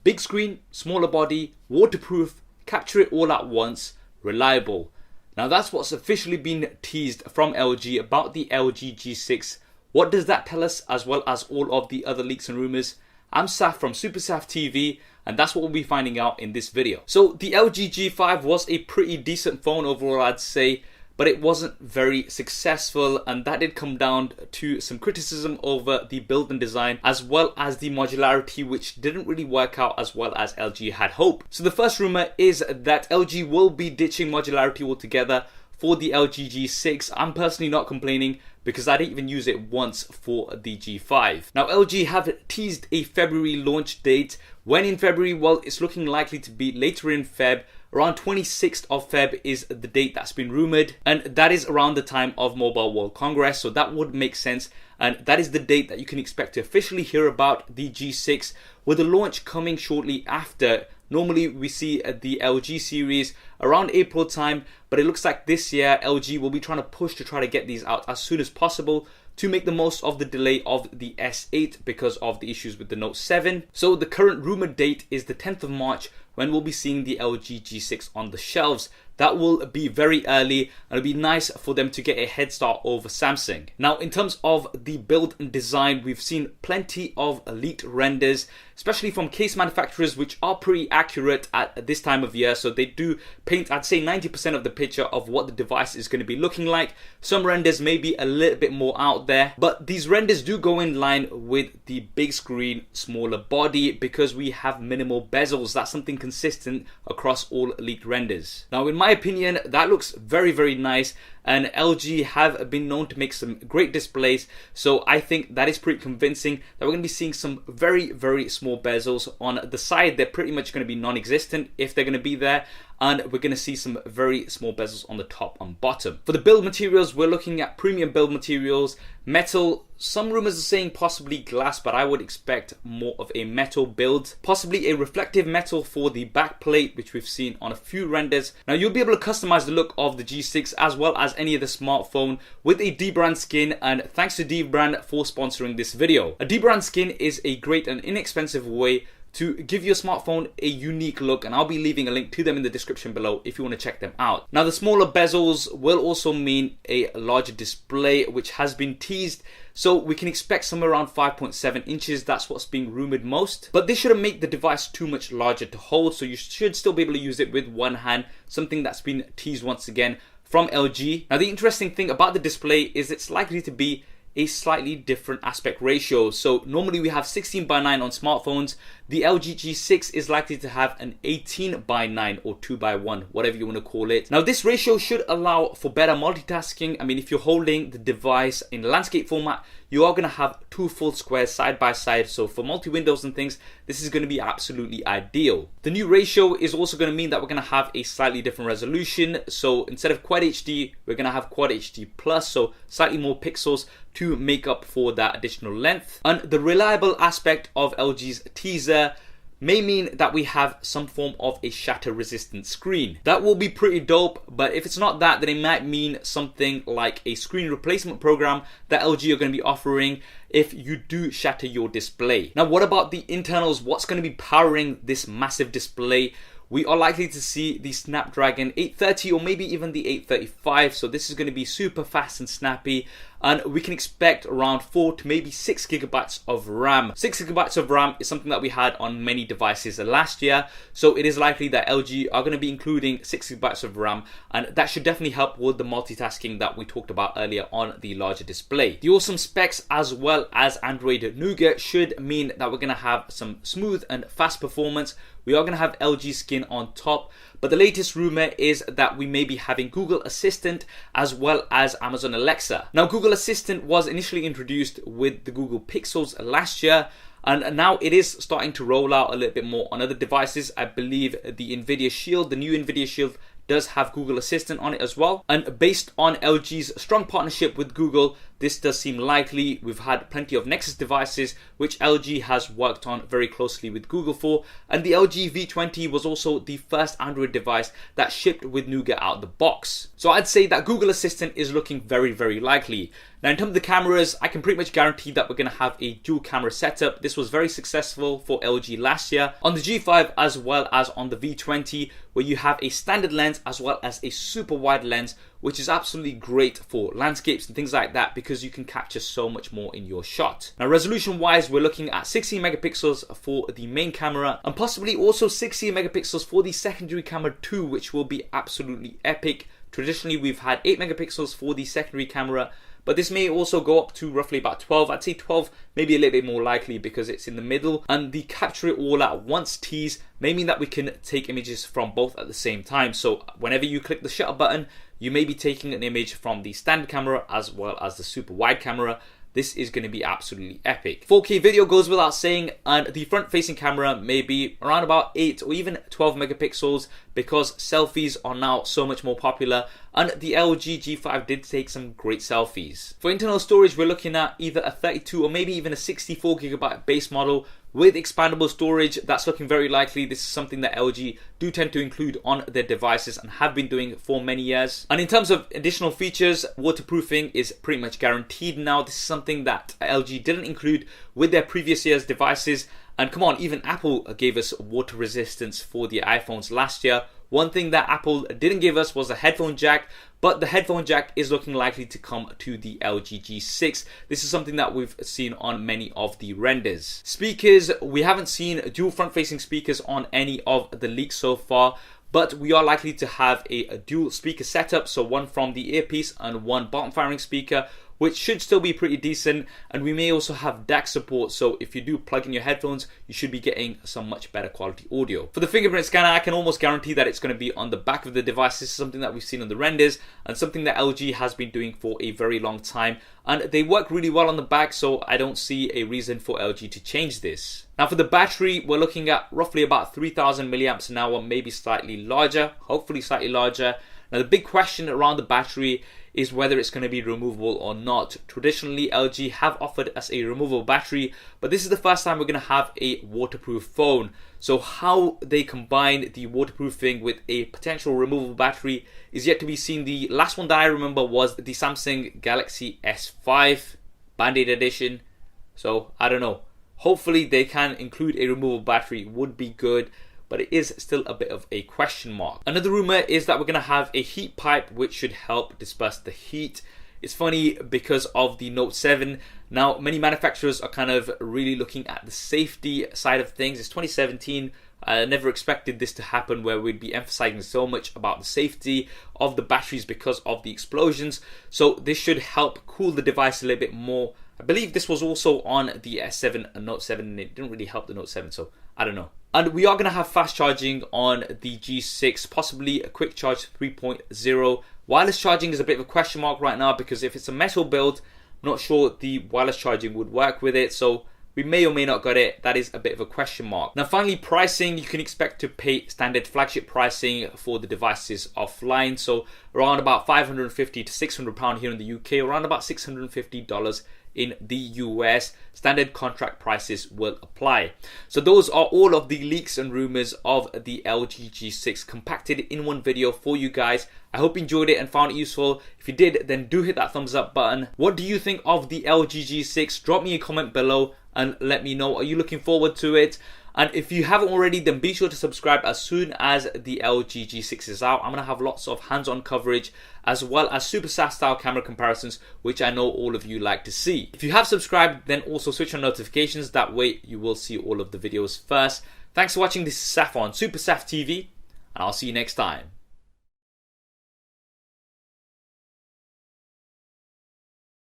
Big screen, smaller body, waterproof, capture it all at once, reliable. Now that's what's officially been teased from LG about the LG G6. What does that tell us, as well as all of the other leaks and rumours? I'm Saf from SuperSaf TV, and that's what we'll be finding out in this video. So the LG G5 was a pretty decent phone overall, I'd say, but it wasn't very successful, and that did come down to some criticism over the build and design, as well as the modularity, which didn't really work out as well as LG had hoped. So the first rumour is that LG will be ditching modularity altogether for the LG G6. I'm personally not complaining because I didn't even use it once for the G5. Now LG have teased a February launch date. When in February? Well, it's looking likely to be later in Feb. Around 26th of Feb is the date that's been rumoured, and that is around the time of Mobile World Congress, so that would make sense, and that is the date that you can expect to officially hear about the G6, with the launch coming shortly after. Normally we see the LG series around April time, but it looks like this year LG will be trying to push to try to get these out as soon as possible to make the most of the delay of the S8 because of the issues with the Note 7. So the current rumored date is the 10th of March when we'll be seeing the LG G6 on the shelves. That will be very early, and it'll be nice for them to get a head start over Samsung. Now, in terms of the build and design, we've seen plenty of leaked renders, especially from case manufacturers, which are pretty accurate at this time of year. So they do paint, I'd say, 90% of the picture of what the device is going to be looking like. Some renders may be a little bit more out there, but these renders do go in line with the big screen, smaller body, because we have minimal bezels. That's something consistent across all leaked renders. Now, in my opinion, that looks very, very nice, and LG have been known to make some great displays, so I think that is pretty convincing that we're going to be seeing some very, very small bezels. On the side, they're pretty much going to be non-existent if they're going to be there, and we're going to see some very small bezels on the top and bottom. For the build materials, we're looking at premium build materials, metal. Some rumors are saying possibly glass, but I would expect more of a metal build, possibly a reflective metal for the back plate, which we've seen on a few renders. Now you'll be able to customize the look of the G6 as well as any other smartphone with a dbrand skin, and thanks to dbrand for sponsoring this video. A dbrand skin is a great and inexpensive way to give your smartphone a unique look, and I'll be leaving a link to them in the description below if you want to check them out. Now the smaller bezels will also mean a larger display, which has been teased, so we can expect somewhere around 5.7 inches. That's what's being rumored most, but this shouldn't make the device too much larger to hold, so you should still be able to use it with one hand, something that's been teased once again from LG. Now the interesting thing about the display is it's likely to be a slightly different aspect ratio. So normally we have 16:9 on smartphones. The LG G6 is likely to have an 18:9 or 2:1, whatever you want to call it. Now this ratio should allow for better multitasking. I mean, if you're holding the device in landscape format, you are going to have two full squares side by side. So for multi-windows and things, this is going to be absolutely ideal. The new ratio is also going to mean that we're going to have a slightly different resolution. So instead of Quad HD, we're going to have Quad HD Plus, so slightly more pixels to make up for that additional length. And the reliable aspect of LG's teaser may mean that we have some form of a shatter resistant screen. That will be pretty dope, but if it's not that, then it might mean something like a screen replacement program that LG are going to be offering if you do shatter your display. Now what about the internals? What's going to be powering this massive display? We are likely to see the Snapdragon 830 or maybe even the 835, so this is going to be super fast and snappy, and we can expect around 4 to maybe 6 gigabytes of RAM. 6 gigabytes of RAM is something that we had on many devices last year, so it is likely that LG are going to be including 6 gigabytes of RAM, and that should definitely help with the multitasking that we talked about earlier on the larger display. The awesome specs as well as Android Nougat should mean that we're going to have some smooth and fast performance. We are going to have LG skin on top, but the latest rumor is that we may be having Google Assistant as well as Amazon Alexa. Now Google Assistant was initially introduced with the Google Pixels last year, and now it is starting to roll out a little bit more on other devices. I believe the Nvidia Shield, the new Nvidia Shield, does have Google Assistant on it as well. And based on LG's strong partnership with Google, this does seem likely. We've had plenty of Nexus devices which LG has worked on very closely with Google for, and the LG V20 was also the first Android device that shipped with Nougat out the box. So I'd say that Google Assistant is looking very, very likely. Now in terms of the cameras, I can pretty much guarantee that we're going to have a dual camera setup. This was very successful for LG last year on the G5 as well as on the V20, where you have a standard lens as well as a super wide lens, which is absolutely great for landscapes and things like that because you can capture so much more in your shot. Now resolution wise, we're looking at 16 megapixels for the main camera and possibly also 16 megapixels for the secondary camera too, which will be absolutely epic. Traditionally we've had 8 megapixels for the secondary camera, but this may also go up to roughly about 12. I'd say 12 maybe a little bit more likely because it's in the middle, and the capture it all at once tease may mean that we can take images from both at the same time. So whenever you click the shutter button, you may be taking an image from the standard camera as well as the super wide camera. This is going to be absolutely epic. 4K video goes without saying, and the front facing camera may be around about 8 or even 12 megapixels because selfies are now so much more popular, and the LG G5 did take some great selfies. For internal storage, we're looking at either a 32 or maybe even a 64 gigabyte base model with expandable storage. That's looking very likely. This is something that LG do tend to include on their devices and have been doing for many years. And in terms of additional features, waterproofing is pretty much guaranteed now. This is something that LG didn't include with their previous year's devices. And come on, even Apple gave us water resistance for the iPhones last year. One thing that Apple didn't give us was a headphone jack, but the headphone jack is looking likely to come to the LG G6. This is something that we've seen on many of the renders. Speakers, we haven't seen dual front-facing speakers on any of the leaks so far, but we are likely to have a dual speaker setup, so one from the earpiece and one bottom-firing speaker, which should still be pretty decent. And we may also have DAC support, so if you do plug in your headphones, you should be getting some much better quality audio. For the fingerprint scanner, I can almost guarantee that it's going to be on the back of the device. This is something that we've seen on the renders and something that LG has been doing for a very long time, and they work really well on the back, so I don't see a reason for LG to change this. Now for the battery, we're looking at roughly about 3000 milliamps an hour, maybe slightly larger, hopefully slightly larger. Now the big question around the battery is whether it's going to be removable or not. Traditionally, LG have offered us a removable battery, but this is the first time we're going to have a waterproof phone. So how they combine the waterproofing with a potential removable battery is yet to be seen. The last one that I remember was the Samsung Galaxy S5 Band-Aid edition. So I don't know. Hopefully they can include a removable battery, would be good, but it is still a bit of a question mark. Another rumor is that we're going to have a heat pipe which should help disperse the heat. It's funny because of the Note 7. Now many manufacturers are kind of really looking at the safety side of things. It's 2017. I never expected this to happen where we'd be emphasizing so much about the safety of the batteries because of the explosions. So this should help cool the device a little bit more. I believe this was also on the S7 and Note 7, and it didn't really help the Note 7, so I don't know. And we are going to have fast charging on the G6, possibly a quick charge 3.0. Wireless charging is a bit of a question mark right now because if it's a metal build, I'm not sure the wireless charging would work with it, so we may or may not get it. That is a bit of a question mark. Now finally, pricing, you can expect to pay standard flagship pricing for the devices offline, so around about £550 to £600 here in the UK, around about $650 in the US. Standard contract prices will apply. So those are all of the leaks and rumors of the LG G6 compacted in one video for you guys. I hope you enjoyed it and found it useful. If you did, then do hit that thumbs up button. What do you think of the LG G6? Drop me a comment below and let me know. Are you looking forward to it? And if you haven't already, then be sure to subscribe as soon as the LG G6 is out. I'm going to have lots of hands-on coverage as well as SuperSaf style camera comparisons, which I know all of you like to see. If you have subscribed, then also switch on notifications. That way you will see all of the videos first. Thanks for watching. This is Saf on SuperSaf TV, and I'll see you next time.